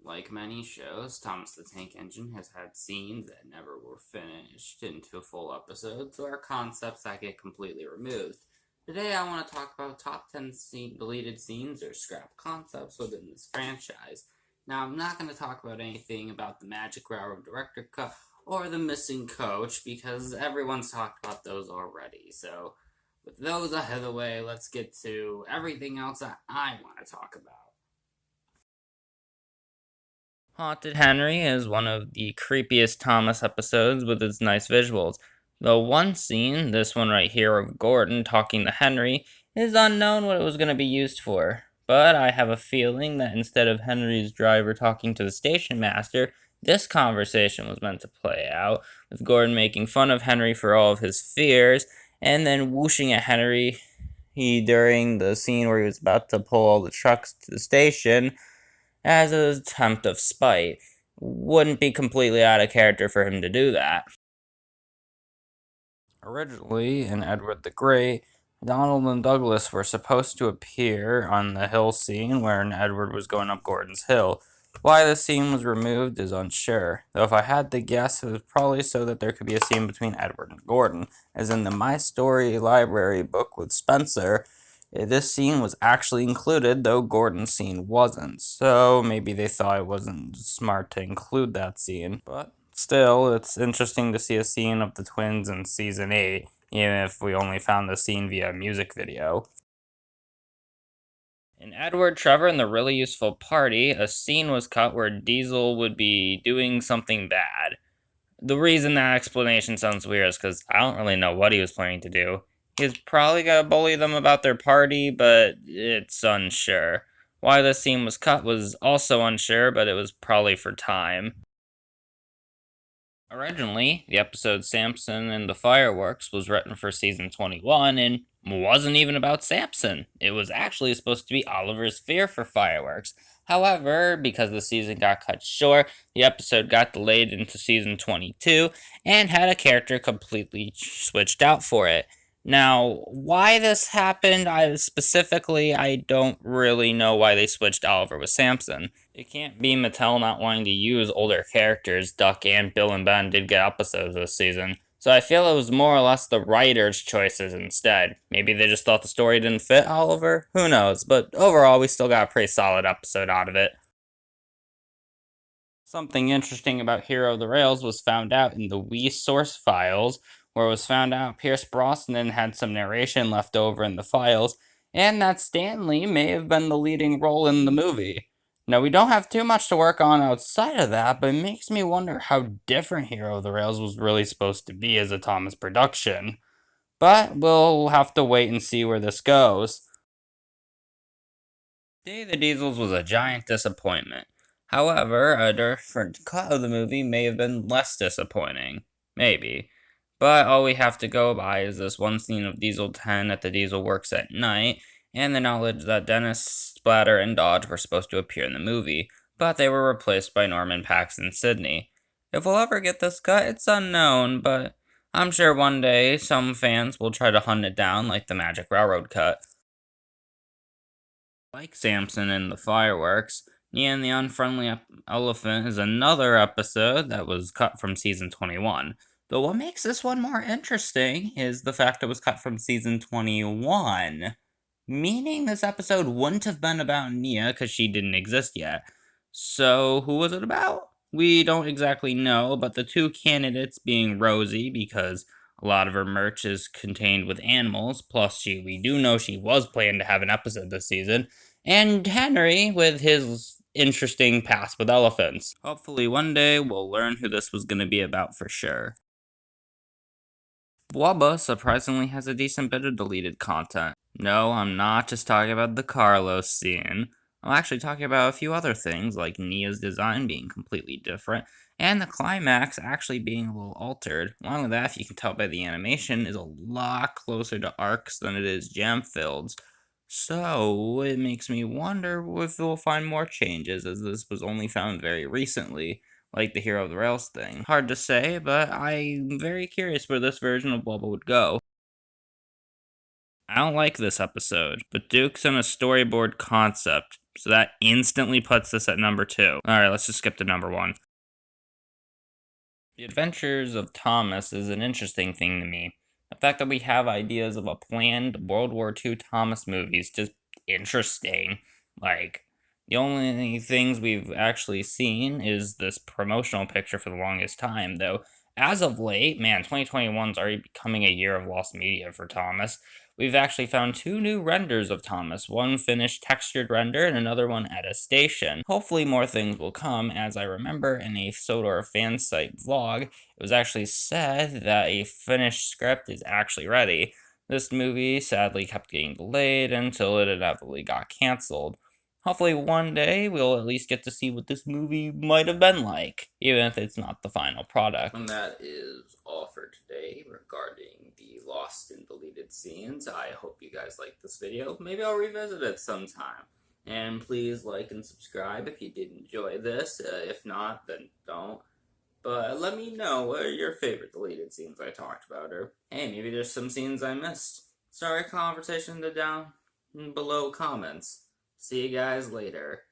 Like many shows, Thomas the Tank Engine has had scenes that never were finished into a full episode, so are concepts that get completely removed. Today I want to talk about top 10 deleted scenes or scrap concepts within this franchise. Now, I'm not going to talk about anything about the Magic Railroad Director Cut or the Missing Coach because everyone's talked about those already. So, with those out of the way, let's get to everything else that I want to talk about. Haunted Henry is one of the creepiest Thomas episodes with its nice visuals. The one scene, this one right here of Gordon talking to Henry, is unknown what it was going to be used for. But I have a feeling that instead of Henry's driver talking to the station master, this conversation was meant to play out, with Gordon making fun of Henry for all of his fears, and then whooshing at Henry during the scene where he was about to pull all the trucks to the station as an attempt of spite. Wouldn't be completely out of character for him to do that. Originally, in Edward the Great, Donald and Douglas were supposed to appear on the hill scene where Edward was going up Gordon's Hill. Why the scene was removed is unsure, though if I had to guess, it was probably so that there could be a scene between Edward and Gordon, as in the My Story Library book with Spencer. This scene was actually included, though Gordon's scene wasn't, so maybe they thought it wasn't smart to include that scene. But still, it's interesting to see a scene of the twins in Season 8, even if we only found the scene via music video. In Edward, Trevor, and the Really Useful Party, a scene was cut where Diesel would be doing something bad. The reason that explanation sounds weird is because I don't really know what he was planning to do. He was probably going to bully them about their party, but it's unsure. Why this scene was cut was also unsure, but it was probably for time. Originally, the episode Samson and the Fireworks was written for season 21 and wasn't even about Samson. It was actually supposed to be Oliver's fear for fireworks. However, because the season got cut short, the episode got delayed into season 22 and had a character completely switched out for it. Now, why this happened, I don't really know why they switched Oliver with Samson. It can't be Mattel not wanting to use older characters. Duck and Bill and Ben did get episodes this season, so I feel it was more or less the writers' choices instead. Maybe they just thought the story didn't fit Oliver? Who knows, but overall we still got a pretty solid episode out of it. Something interesting about Hero of the Rails was found out in the Wii source files, where it was found out Pierce Brosnan had some narration left over in the files, and that Stan Lee may have been the leading role in the movie. Now, we don't have too much to work on outside of that, but it makes me wonder how different Hero of the Rails was really supposed to be as a Thomas production. But we'll have to wait and see where this goes. Day of the Diesels was a giant disappointment. However, a different cut of the movie may have been less disappointing. Maybe. But all we have to go by is this one scene of Diesel 10 at the Diesel Works at night, and the knowledge that Dennis, Splatter, and Dodge were supposed to appear in the movie, but they were replaced by Norman, Pax, and Sydney. If we'll ever get this cut, it's unknown, but I'm sure one day some fans will try to hunt it down like the Magic Railroad cut. Like Samson and the Fireworks, Nia and the Unfriendly Elephant is another episode that was cut from season 21. Though what makes this one more interesting is the fact it was cut from season 21, meaning this episode wouldn't have been about Nia because she didn't exist yet. So, who was it about? We don't exactly know, but the two candidates being Rosie, because a lot of her merch is contained with animals, plus we do know she was planning to have an episode this season, and Henry with his interesting past with elephants. Hopefully one day we'll learn who this was going to be about for sure. Wubba surprisingly has a decent bit of deleted content. No, I'm not just talking about the Carlos scene. I'm actually talking about a few other things, like Nia's design being completely different, and the climax actually being a little altered. Along with that, if you can tell by the animation, is a lot closer to arcs than it is jam-filled. So, it makes me wonder if we'll find more changes, as this was only found very recently, like the Hero of the Rails thing. Hard to say, but I'm very curious where this version of Bubba would go. I don't like this episode, but Duke's in a storyboard concept. So that instantly puts this at number 2. Alright, let's just skip to number 1. The Adventures of Thomas is an interesting thing to me. The fact that we have ideas of a planned World War II Thomas movie is just interesting. Like, the only things we've actually seen is this promotional picture for the longest time, though. As of late, man, 2021 is already becoming a year of lost media for Thomas. We've actually found 2 new renders of Thomas, one finished textured render and another one at a station. Hopefully more things will come, as I remember in a Sodor fan site vlog, it was actually said that a finished script is actually ready. This movie sadly kept getting delayed until it inevitably got cancelled. Hopefully one day we'll at least get to see what this movie might have been like, even if it's not the final product. And that is all for today regarding the lost and deleted scenes. I hope you guys liked this video. Maybe I'll revisit it sometime. And please like and subscribe if you did enjoy this. If not, then don't. But let me know what are your favorite deleted scenes I talked about, or hey, maybe there's some scenes I missed. Start a conversation in the down below comments. See you guys later.